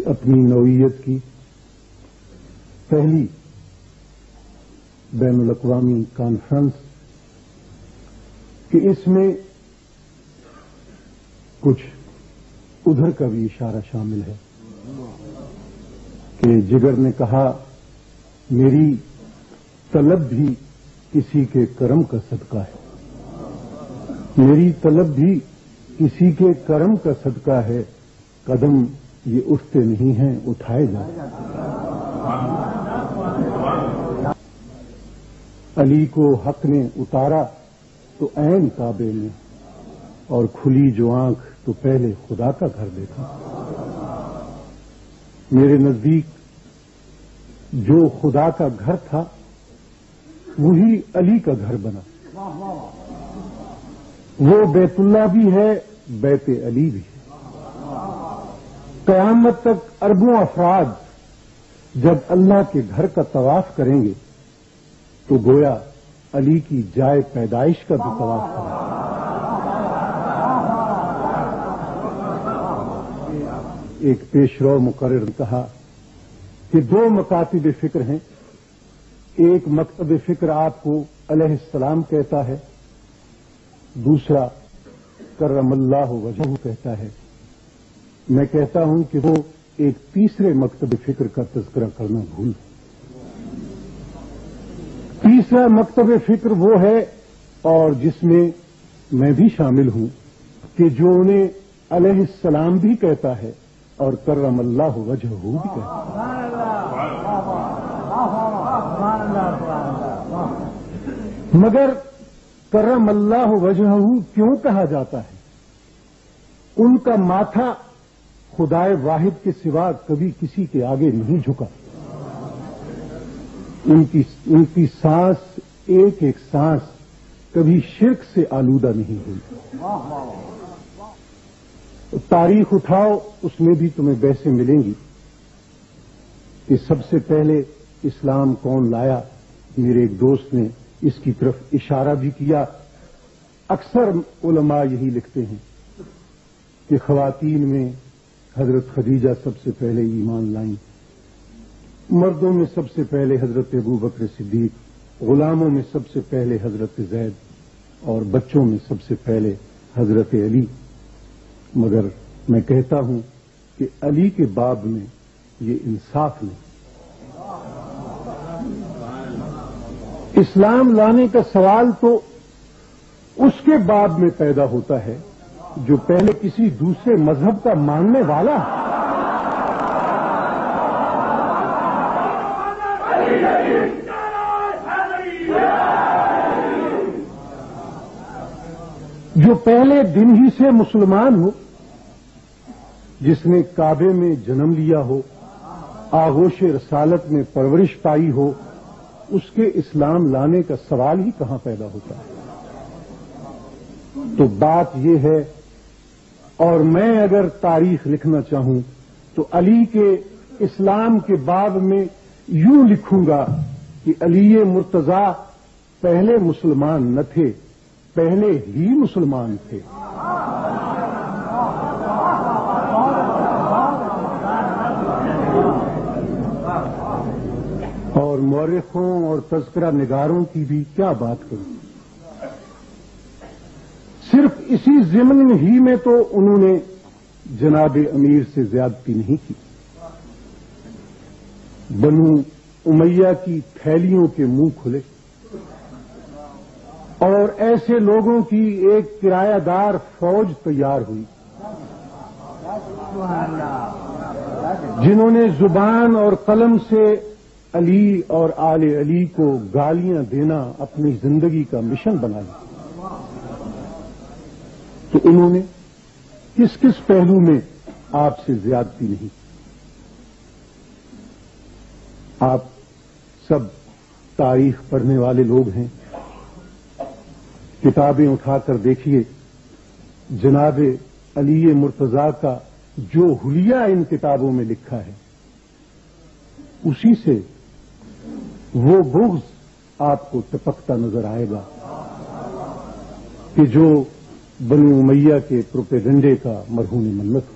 اپنی نوعیت کی پہلی بین الاقوامی کانفرنس کہ اس میں کچھ ادھر کا بھی اشارہ شامل ہے کہ جگر نے کہا میری طلب بھی کسی کے کرم کا صدقہ ہے، میری طلب بھی کسی کے کرم کا صدقہ ہے، قدم یہ اٹھتے نہیں ہیں اٹھائے جاتے۔ علی کو حق نے اتارا تو عین کعبے میں، اور کھلی جو آنکھ تو پہلے خدا کا گھر دیکھا۔ میرے نزدیک جو خدا کا گھر تھا وہی علی کا گھر بنا، وہ بیت اللہ بھی ہے، بیت علی بھی ہے۔ قیامت تک اربوں افراد جب اللہ کے گھر کا طواف کریں گے تو گویا علی کی جائے پیدائش کا بھی طواف کریں گے۔ ایک پیشرو مقرر نے کہا کہ دو مکاتب فکر ہیں، ایک مکتب فکر آپ کو علیہ السلام کہتا ہے، دوسرا کرم اللہ وجہہ کہتا ہے۔ میں کہتا ہوں کہ وہ ایک تیسرے مکتب فکر کا تذکرہ کرنا بھول۔ تیسرا مکتب فکر وہ ہے، اور جس میں میں بھی شامل ہوں، کہ جو انہیں علیہ السلام بھی کہتا ہے اور کرم اللہ وجہہ بھی کہتا ہے۔ مگر کرم اللہ وجہہ کیوں کہا جاتا ہے؟ ان کا ماتھا خدائے واحد کے سوا کبھی کسی کے آگے نہیں جھکا، ان کی سانس ایک ایک سانس کبھی شرک سے آلودہ نہیں ہوئی۔ تاریخ اٹھاؤ، اس میں بھی تمہیں بحثیں ملیں گی کہ سب سے پہلے اسلام کون لایا۔ میرے ایک دوست نے اس کی طرف اشارہ بھی کیا۔ اکثر علماء یہی لکھتے ہیں کہ خواتین میں حضرت خدیجہ سب سے پہلے ایمان لائیں، مردوں میں سب سے پہلے حضرت ابو بکر صدیق، غلاموں میں سب سے پہلے حضرت زید، اور بچوں میں سب سے پہلے حضرت علی۔ مگر میں کہتا ہوں کہ علی کے باب میں یہ انصاف نہیں۔ اسلام لانے کا سوال تو اس کے باب میں پیدا ہوتا ہے جو پہلے کسی دوسرے مذہب کا ماننے والا ہے۔ جو پہلے دن ہی سے مسلمان ہو، جس نے کعبے میں جنم لیا ہو، آغوش رسالت میں پرورش پائی ہو، اس کے اسلام لانے کا سوال ہی کہاں پیدا ہوتا ہے؟ تو بات یہ ہے، اور میں اگر تاریخ لکھنا چاہوں تو علی کے اسلام کے باب میں یوں لکھوں گا کہ علی مرتضی پہلے مسلمان نہ تھے، پہلے ہی مسلمان تھے۔ اور مورخوں اور تذکرہ نگاروں کی بھی کیا بات کروں، صرف اسی ضمن ہی میں تو انہوں نے جناب امیر سے زیادتی نہیں کی۔ بنو امیہ کی تھیلیوں کے منہ کھلے، اور ایسے لوگوں کی ایک کرایہ دار فوج تیار ہوئی جنہوں نے زبان اور قلم سے علی اور آل علی کو گالیاں دینا اپنی زندگی کا مشن بنا لیا۔ تو انہوں نے کس کس پہلو میں آپ سے زیادتی نہیں؟ آپ سب تاریخ پڑھنے والے لوگ ہیں، کتابیں اٹھا کر دیکھیے، جناب علی مرتضی کا جو حلیہ ان کتابوں میں لکھا ہے، اسی سے وہ بغض آپ کو ٹپکتا نظر آئے گا کہ جو بنو امیہ کے پروپیگنڈے کا مرہون منت ہو۔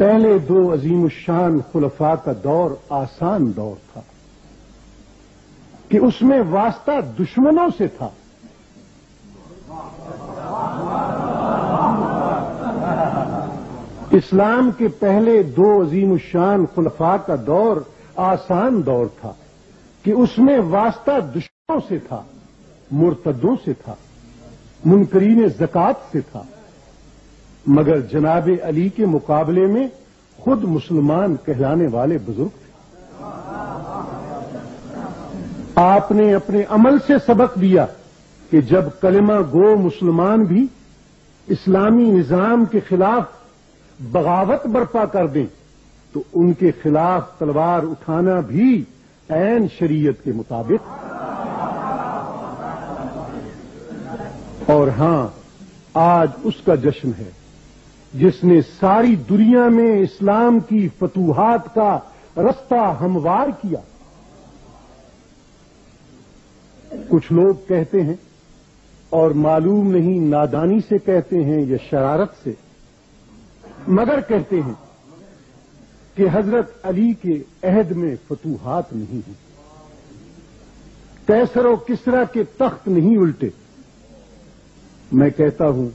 پہلے دو عظیم الشان خلفاء کا دور آسان دور تھا کہ اس میں واسطہ دشمنوں سے تھا. اسلام کے پہلے دو عظیم الشان خلفاء کا دور آسان دور تھا کہ اس میں واسطہ دشمنوں سے تھا، مرتدوں سے تھا، منکرین زکات سے تھا، مگر جناب علی کے مقابلے میں خود مسلمان کہلانے والے بزرگ تھے. آپ نے اپنے عمل سے سبق دیا کہ جب کلمہ گو مسلمان بھی اسلامی نظام کے خلاف بغاوت برپا کر دیں تو ان کے خلاف تلوار اٹھانا بھی عین شریعت کے مطابق. اور ہاں، آج اس کا جشن ہے جس نے ساری دنیا میں اسلام کی فتوحات کا رستہ ہموار کیا. کچھ لوگ کہتے ہیں، اور معلوم نہیں نادانی سے کہتے ہیں یا شرارت سے، مگر کہتے ہیں کہ حضرت علی کے عہد میں فتوحات نہیں ہیں، کیسر و کسرا کے تخت نہیں الٹے. میں کہتا ہوں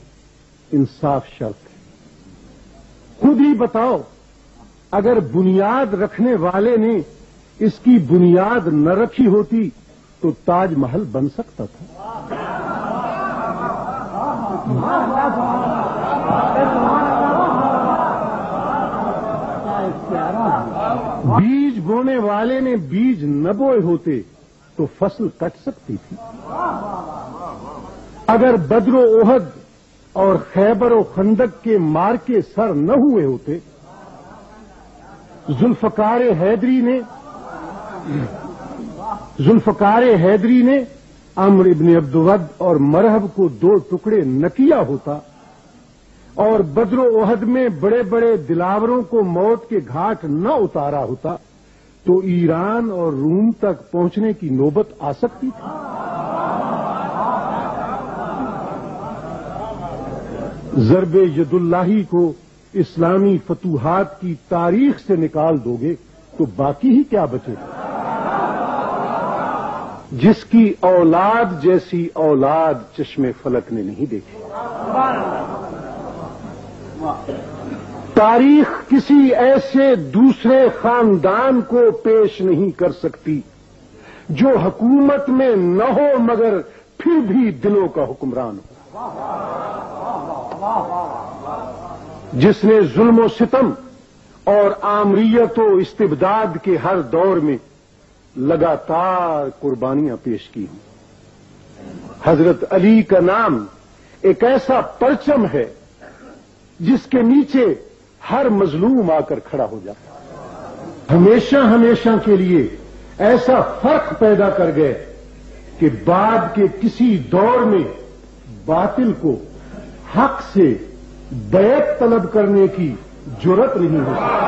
انصاف شرط ہے. خود ہی بتاؤ، اگر بنیاد رکھنے والے نے اس کی بنیاد نہ رکھی ہوتی تو تاج محل بن سکتا تھا. بیج بونے والے نے بیج نہ بوئے ہوتے تو فصل کٹ سکتی تھی. اگر بدر و احد اور خیبر و خندق کے مارکے سر نہ ہوئے ہوتے، ذوالفقار حیدری نے عمرو ابن عبدود اور مرہب کو دو ٹکڑے نہ کیا ہوتا، اور بدر و احد میں بڑے بڑے دلاوروں کو موت کے گھاٹ نہ اتارا ہوتا تو ایران اور روم تک پہنچنے کی نوبت آ سکتی تھی. ضرب ید اللہی کو اسلامی فتوحات کی تاریخ سے نکال دو گے تو باقی ہی کیا بچے گا؟ جس کی اولاد جیسی اولاد چشم فلک نے نہیں دیکھی. تاریخ کسی ایسے دوسرے خاندان کو پیش نہیں کر سکتی جو حکومت میں نہ ہو مگر پھر بھی دلوں کا حکمران ہو، جس نے ظلم و ستم اور آمریت و استبداد کے ہر دور میں لگاتار قربانیاں پیش کی ہیں. حضرت علی کا نام ایک ایسا پرچم ہے جس کے نیچے ہر مظلوم آ کر کھڑا ہو جاتا ہے. ہمیشہ ہمیشہ کے لیے ایسا فرق پیدا کر گئے کہ بعد کے کسی دور میں باطل کو حق سے بیعت طلب کرنے کی جرأت نہیں ہو سکتی.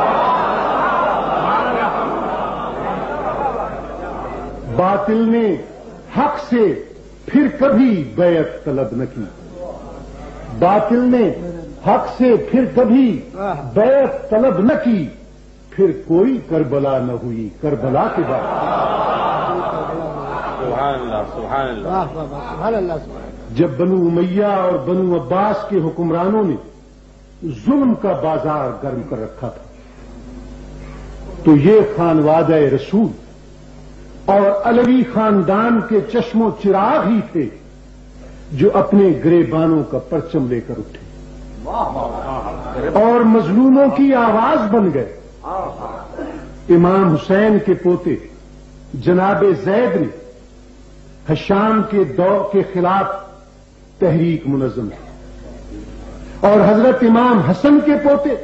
باطل نے حق سے پھر کبھی بیعت طلب نہ کی. باطل نے حق سے پھر کبھی بیعت طلب نہ کی. پھر کوئی کربلا نہ ہوئی کربلا کے بعد. سبحان اللہ. جب بنو امیہ اور بنو عباس کے حکمرانوں نے ظلم کا بازار گرم کر رکھا تھا تو یہ خانوادہ رسول اور علوی خاندان کے چشم و چراغ ہی تھے جو اپنے گریبانوں کا پرچم لے کر اٹھے اور مظلوموں کی آواز بن گئے. امام حسین کے پوتے جناب زید نے ہشام کے دور کے خلاف تحریک منظم کی اور حضرت امام حسن کے پوتے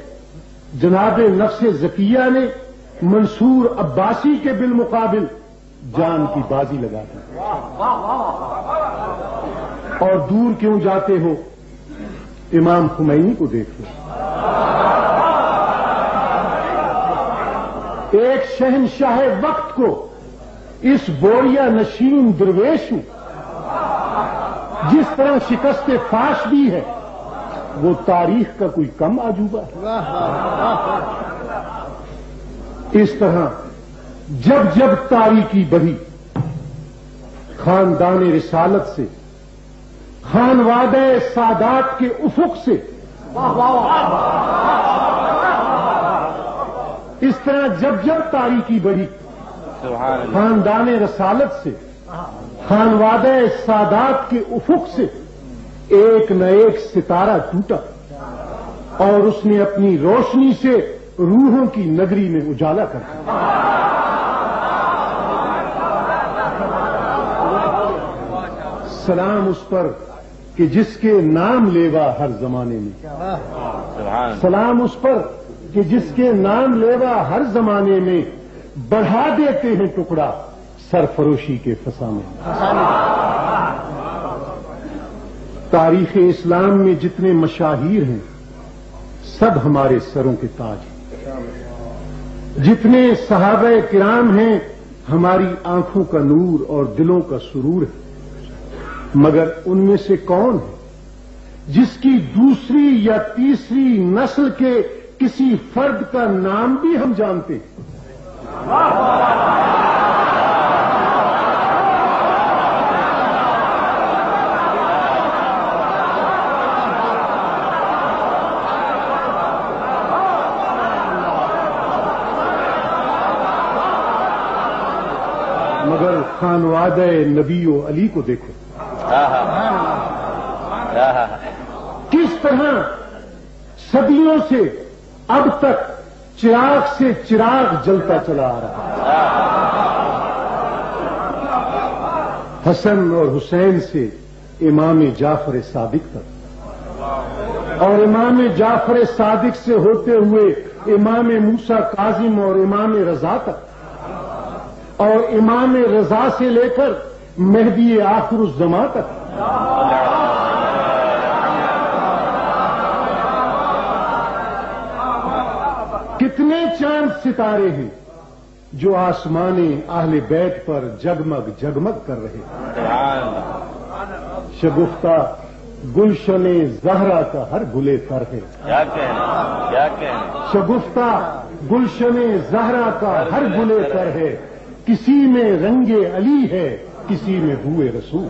جناب نفس زکیہ نے منصور عباسی کے بالمقابل جان کی بازی لگا دی. اور دور کیوں جاتے ہو، امام خمینی کو دیکھ لو. ایک شہنشاہ وقت کو اس بوریا نشین درویش نے جس طرح شکست فاش دی ہے وہ تاریخ کا کوئی کم عجوبہ ہے؟ اس طرح جب جب تاریکی بڑھی، خاندان رسالت سے، خانوادہ سادات کے افق سے، اس طرح جب جب تاریکی بڑھی، خاندان رسالت سے، خانوادہ سادات کے افق سے ایک نہ ایک ستارہ ٹوٹا اور اس نے اپنی روشنی سے روحوں کی نگری میں اجالا کر دیا۔ سلام اس پر کہ جس کے نام لیوا ہر زمانے میں، سلام اس پر کہ جس کے نام لیوا ہر زمانے میں بڑھا دیتے ہیں ٹکڑا سرفروشی کے فسانے میں۔ تاریخ اسلام میں جتنے مشاہیر ہیں سب ہمارے سروں کے تاج ہیں، جتنے صحابہ کرام ہیں ہماری آنکھوں کا نور اور دلوں کا سرور ہے، مگر ان میں سے کون ہے جس کی دوسری یا تیسری نسل کے کسی فرد کا نام بھی ہم جانتے ہیں؟ مگر خانوادہ نبی و علی کو دیکھو، کس طرح صدیوں سے اب تک چراغ سے چراغ جلتا چلا آ رہا ہے۔ حسن اور حسین سے امام جعفر صادق تک، اور امام جعفر صادق سے ہوتے ہوئے امام موسیٰ کاظم اور امام رضا تک، اور امام رضا سے لے کر مہدی آخر الزماں تک۔ کتنے چاند ستارے ہیں جو آسمان اہل بیت پر جگمگ جگمگ کر رہے ہیں۔ شگفتہ گلشن زہرا کا ہر گلے تر ہے، شگفتہ گلشن زہرا کا ہر گلے تر ہے، کسی میں رنگ علی ہے، کسی میں بوئے رسول۔